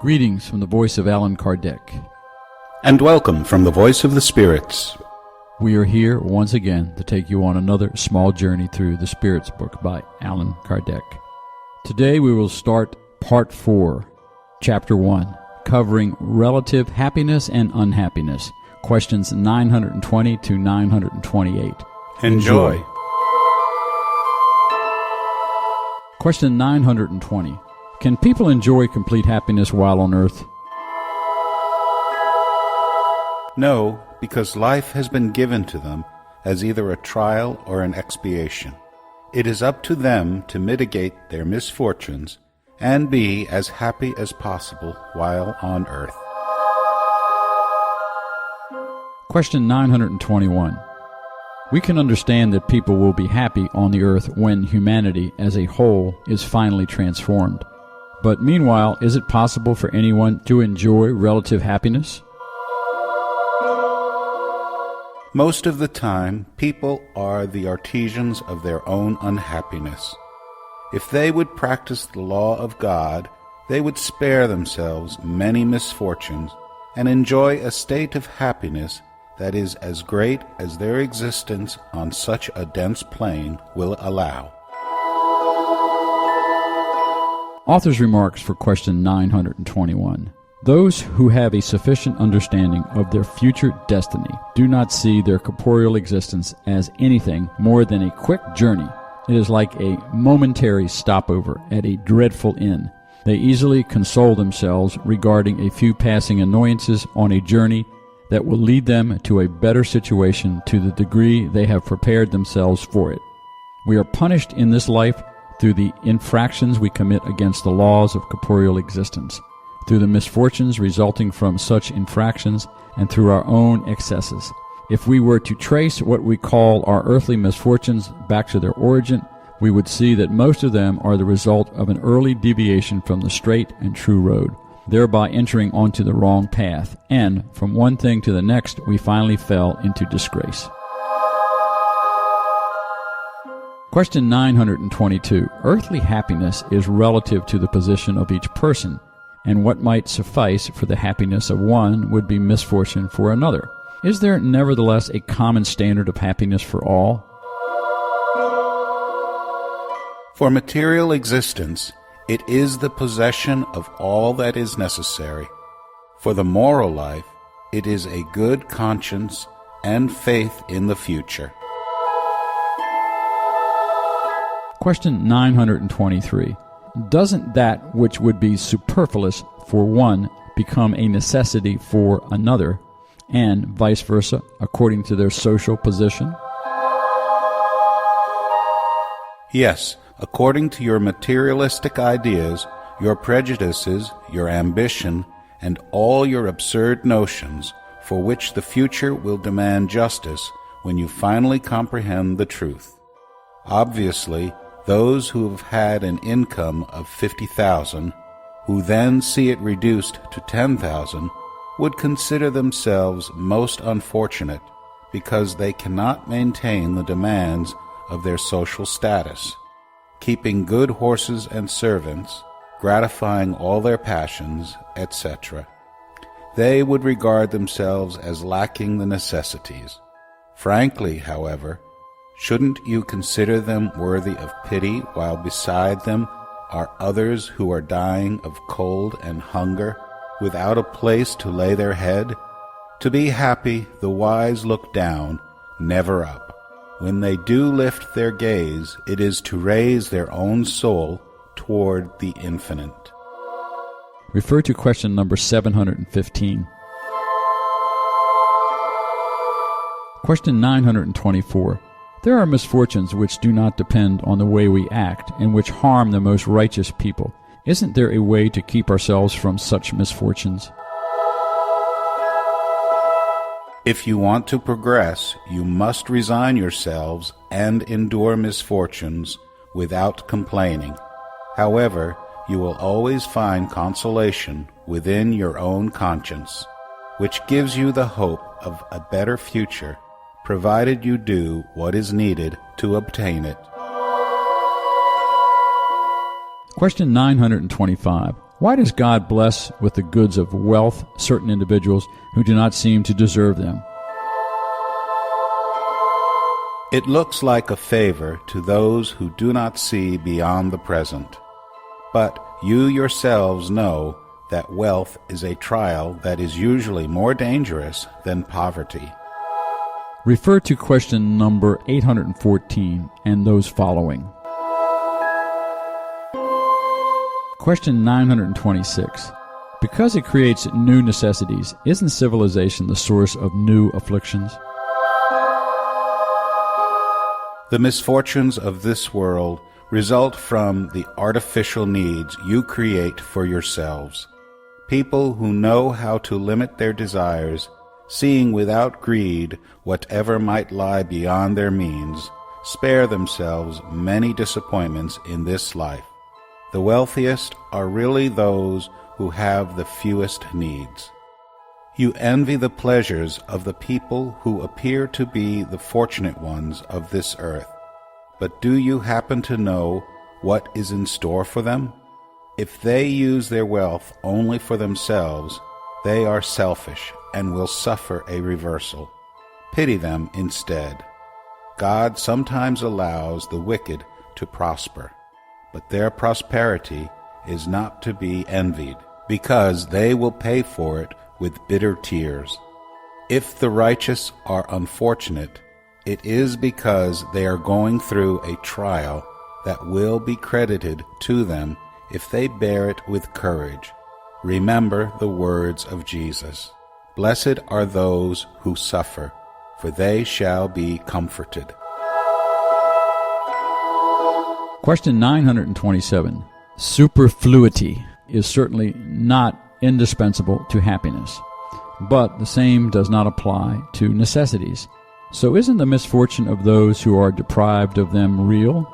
Greetings from the voice of Allan Kardec. And welcome from the voice of the spirits. We are here once again to take you on another small journey through the Spirits book by Allan Kardec. Today we will start Part 4, Chapter 1, covering relative happiness and unhappiness, questions 920 to 928. Enjoy. Question 920. Can people enjoy complete happiness while on earth? No, because life has been given to them as either a trial or an expiation. It is up to them to mitigate their misfortunes and be as happy as possible while on earth. Question 921. We can understand that people will be happy on the earth when humanity as a whole is finally transformed. But meanwhile, is it possible for anyone to enjoy relative happiness? Most of the time, people are the artisans of their own unhappiness. If they would practice the law of God, they would spare themselves many misfortunes and enjoy a state of happiness that is as great as their existence on such a dense plane will allow. Author's remarks for question 921. Those who have a sufficient understanding of their future destiny do not see their corporeal existence as anything more than a quick journey. It is like a momentary stopover at a dreadful inn. They easily console themselves regarding a few passing annoyances on a journey that will lead them to a better situation to the degree they have prepared themselves for it. We are punished in this life through the infractions we commit against the laws of corporeal existence, through the misfortunes resulting from such infractions, and through our own excesses. If we were to trace what we call our earthly misfortunes back to their origin, we would see that most of them are the result of an early deviation from the straight and true road, thereby entering onto the wrong path, and from one thing to the next we finally fell into disgrace. Question 922. Earthly happiness is relative to the position of each person, and what might suffice for the happiness of one would be misfortune for another. Is there nevertheless a common standard of happiness for all? For material existence, it is the possession of all that is necessary. For the moral life, it is a good conscience and faith in the future. Question 923. Doesn't that which would be superfluous for one become a necessity for another, and vice versa, according to their social position? Yes, according to your materialistic ideas, your prejudices, your ambition, and all your absurd notions, for which the future will demand justice when you finally comprehend the truth. Obviously, those who have had an income of 50,000, who then see it reduced to 10,000, would consider themselves most unfortunate because they cannot maintain the demands of their social status, keeping good horses and servants, gratifying all their passions, etc. They would regard themselves as lacking the necessities. Frankly, however, shouldn't you consider them worthy of pity while beside them are others who are dying of cold and hunger, without a place to lay their head? To be happy, the wise look down, never up. When they do lift their gaze, it is to raise their own soul toward the infinite. Refer to question number 715. Question 924. There are misfortunes which do not depend on the way we act and which harm the most righteous people. Isn't there a way to keep ourselves from such misfortunes? If you want to progress, you must resign yourselves and endure misfortunes without complaining. However, you will always find consolation within your own conscience, which gives you the hope of a better future, provided you do what is needed to obtain it. Question 925. Why does God bless with the goods of wealth certain individuals who do not seem to deserve them? It looks like a favor to those who do not see beyond the present. But you yourselves know that wealth is a trial that is usually more dangerous than poverty. Refer to question number 814 and those following. Question 926. Because it creates new necessities, isn't civilization the source of new afflictions? The misfortunes of this world result from the artificial needs you create for yourselves. People who know how to limit their desires, seeing without greed whatever might lie beyond their means, spare themselves many disappointments in this life. The wealthiest are really those who have the fewest needs. You envy the pleasures of the people who appear to be the fortunate ones of this earth. But do you happen to know what is in store for them? If they use their wealth only for themselves, they are selfish and will suffer a reversal. Pity them instead. God sometimes allows the wicked to prosper, but their prosperity is not to be envied, because they will pay for it with bitter tears. If the righteous are unfortunate, it is because they are going through a trial that will be credited to them if they bear it with courage. Remember the words of Jesus. Blessed are those who suffer, for they shall be comforted. Question 927. Superfluity is certainly not indispensable to happiness, but the same does not apply to necessities. So isn't the misfortune of those who are deprived of them real?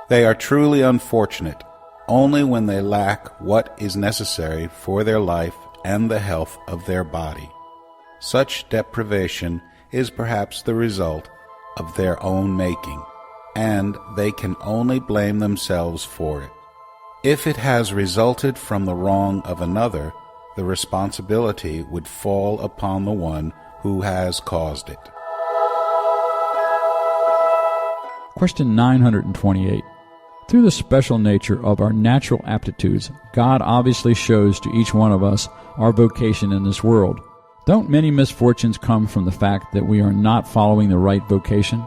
They are truly unfortunate only when they lack what is necessary for their life and the health of their body. Such deprivation is perhaps the result of their own making, and they can only blame themselves for it. If it has resulted from the wrong of another, the responsibility would fall upon the one who has caused it. Question 928. Through the special nature of our natural aptitudes, God obviously shows to each one of us our vocation in this world. Don't many misfortunes come from the fact that we are not following the right vocation?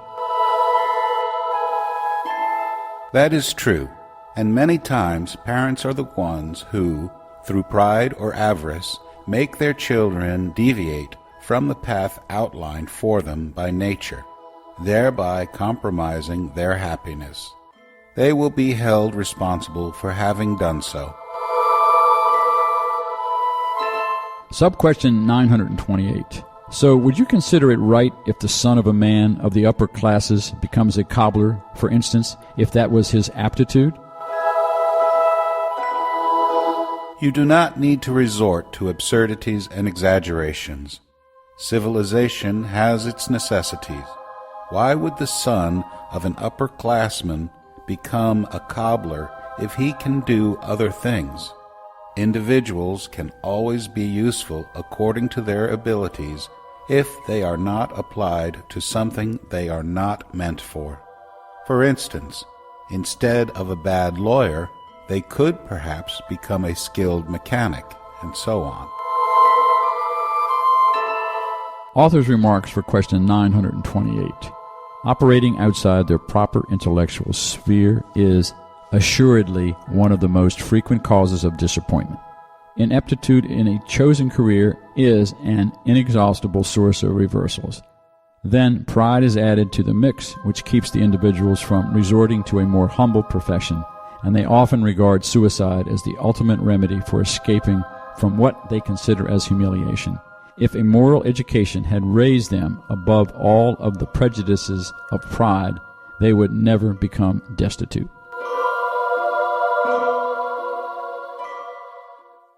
That is true, and many times parents are the ones who, through pride or avarice, make their children deviate from the path outlined for them by nature, thereby compromising their happiness. They will be held responsible for having done so. Subquestion 928. So, would you consider it right if the son of a man of the upper classes becomes a cobbler, for instance, if that was his aptitude? You do not need to resort to absurdities and exaggerations. Civilization has its necessities. Why would the son of an upperclassman become a cobbler if he can do other things? Individuals can always be useful according to their abilities if they are not applied to something they are not meant for. For instance, instead of a bad lawyer, they could perhaps become a skilled mechanic, and so on. Author's remarks for question 928. Operating outside their proper intellectual sphere is assuredly one of the most frequent causes of disappointment. Ineptitude in a chosen career is an inexhaustible source of reversals. Then pride is added to the mix, which keeps the individuals from resorting to a more humble profession, and they often regard suicide as the ultimate remedy for escaping from what they consider as humiliation. If a moral education had raised them above all of the prejudices of pride, they would never become destitute.